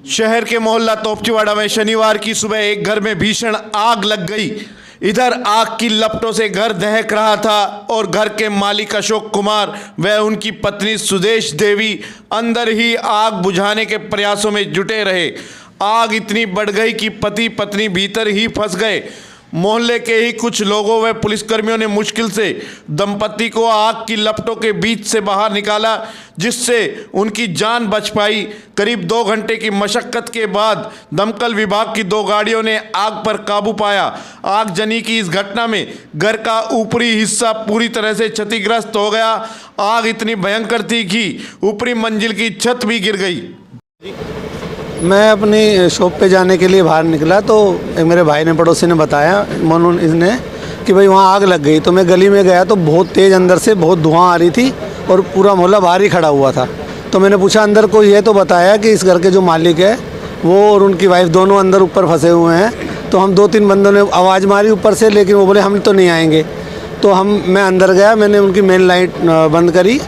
शहर के मोहल्ला तोपचीवाड़ा में शनिवार की सुबह एक घर में भीषण आग लग गई। इधर आग की लपटों से घर दहक रहा था और घर के मालिक अशोक कुमार व उनकी पत्नी सुदेश देवी अंदर ही आग बुझाने के प्रयासों में जुटे रहे। आग इतनी बढ़ गई कि पति पत्नी भीतर ही फंस गए। मोहल्ले के ही कुछ लोगों व पुलिसकर्मियों ने मुश्किल से दंपति को आग की लपटों के बीच से बाहर निकाला, जिससे उनकी जान बच पाई। करीब 2 घंटे की मशक्कत के बाद दमकल विभाग की 2 गाड़ियों ने आग पर काबू पाया। आगजनी की इस घटना में घर का ऊपरी हिस्सा पूरी तरह से क्षतिग्रस्त हो गया। आग इतनी भयंकर थी कि ऊपरी मंजिल की छत भी गिर गई। मैं अपनी शॉप पे जाने के लिए बाहर निकला तो एक मेरे भाई ने, पड़ोसी ने बताया इसने कि भाई वहाँ आग लग गई। तो मैं गली में गया तो बहुत तेज़ अंदर से बहुत धुआं आ रही थी और पूरा मोहल्ला बाहर ही खड़ा हुआ था। तो मैंने पूछा अंदर कोई है, तो बताया कि इस घर के जो मालिक है वो और उनकी वाइफ दोनों अंदर ऊपर फंसे हुए हैं। तो हम 2-3 बंदों ने आवाज़ मारी ऊपर से, लेकिन वो बोले हम तो नहीं आएंगे। तो मैं अंदर गया, मैंने उनकी मेन लाइट बंद करी,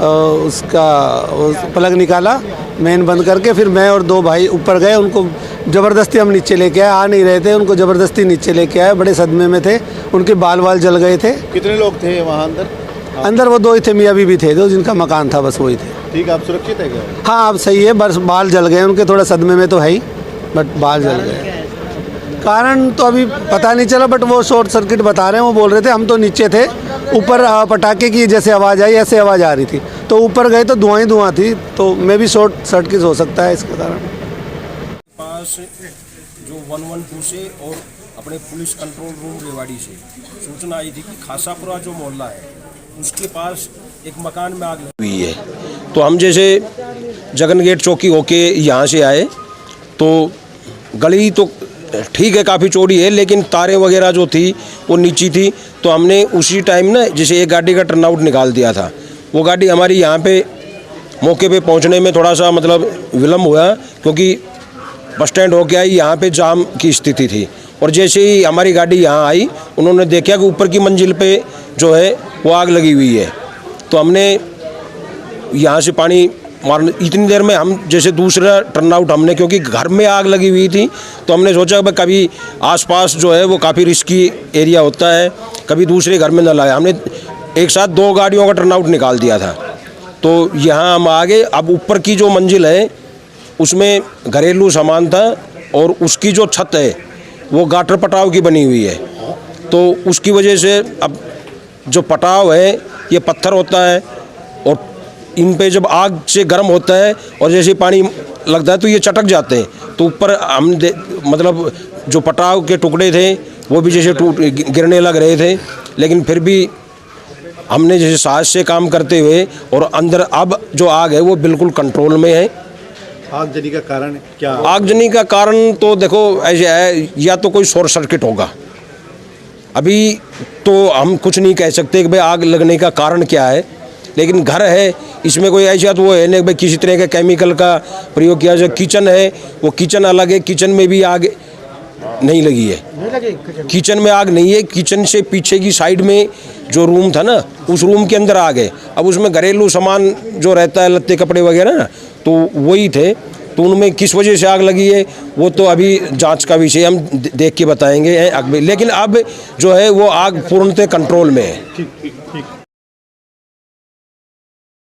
उसका प्लग निकाला, मेन बंद करके फिर मैं और 2 भाई ऊपर गए। उनको ज़बरदस्ती हम नीचे लेके आए, आ नहीं रहे थे, उनको ज़बरदस्ती नीचे लेके आए। बड़े सदमे में थे, उनके बाल जल गए थे। कितने लोग थे वहाँ अंदर? अंदर वो 2 ही थे, मियाँ बीवी थे, जो जिनका मकान था, बस वही थे। ठीक, आप सुरक्षित है क्या? हाँ, अब सही है, बस बाल जल गए उनके, थोड़ा सदमे में तो है ही, बट बाल जल गए। कारण तो अभी पता नहीं चला, बट वो शॉर्ट सर्किट बता रहे हैं। वो बोल रहे थे हम तो नीचे थे, ऊपर पटाखे की जैसे आवाज़ आई ऐसे आवाज़ आ रही थी, तो ऊपर गए तो धुआं ही धुआं थी। तो मैं भी शॉर्ट सर्किट हो सकता है इसके कारण। पास जो 112 से और अपने पुलिस कंट्रोल रूम रेवाड़ी से सूचना आई थी कि खासापुरा जो मोहल्ला है उसके पास एक मकान में आग लगी हुई है। तो हम जैसे जगन गेट चौकी होके यहाँ से आए तो गली तो ठीक है, काफ़ी चौड़ी है, लेकिन तारें वगैरह जो थी वो नीची थी। तो हमने उसी टाइम ना जैसे एक गाड़ी का टर्नआउट निकाल दिया था। वो गाड़ी हमारी यहाँ पे मौके पे पहुँचने में थोड़ा सा मतलब विलम्ब हुआ, क्योंकि बस स्टैंड होके आई, यहाँ पे जाम की स्थिति थी। और जैसे ही हमारी गाड़ी यहाँ आई, उन्होंने देखा कि ऊपर की मंजिल पे जो है वो आग लगी हुई है। तो हमने यहाँ से पानी मारने, इतनी देर में हम जैसे दूसरा टर्नआउट हमने, क्योंकि घर में आग लगी हुई थी, तो हमने सोचा कि कभी आसपास जो है वो काफ़ी रिस्की एरिया होता है, कभी दूसरे घर में न लाए। हमने एक साथ 2 गाड़ियों का टर्नआउट निकाल दिया था। तो यहाँ हम आगे, अब ऊपर की जो मंजिल है उसमें घरेलू सामान था और उसकी जो छत है वो गाटर पटाव की बनी हुई है। तो उसकी वजह से अब जो पटाव है ये पत्थर होता है और इन पे जब आग से गर्म होता है और जैसे पानी लगता है तो ये चटक जाते हैं। तो ऊपर हम मतलब जो पटाव के टुकड़े थे वो भी जैसे गिरने लग रहे थे, लेकिन फिर भी हमने जैसे साहस से काम करते हुए, और अंदर अब जो आग है वो बिल्कुल कंट्रोल में है। आगजनी का कारण क्या? आगजनी का कारण तो देखो ऐसे है, या तो कोई शॉर्ट सर्किट होगा। अभी तो हम कुछ नहीं कह सकते कि भाई आग लगने का कारण क्या है, लेकिन घर है, इसमें कोई ऐसा तो वो है नहीं भाई किसी तरह के केमिकल का प्रयोग किया जाए। किचन है, वो किचन अलग है, किचन में भी आग नहीं लगी है। किचन में आग नहीं है, किचन से पीछे की साइड में जो रूम था ना, उस रूम के अंदर आग है। अब उसमें घरेलू सामान जो रहता है, लत्ते कपड़े वगैरह ना, तो वही थे। तो उनमें किस वजह से आग लगी है वो तो अभी जांच का विषय, हम देख के बताएंगे। लेकिन अब जो है वो आग पूर्णतः कंट्रोल में है। ठीक ठीक ठीक।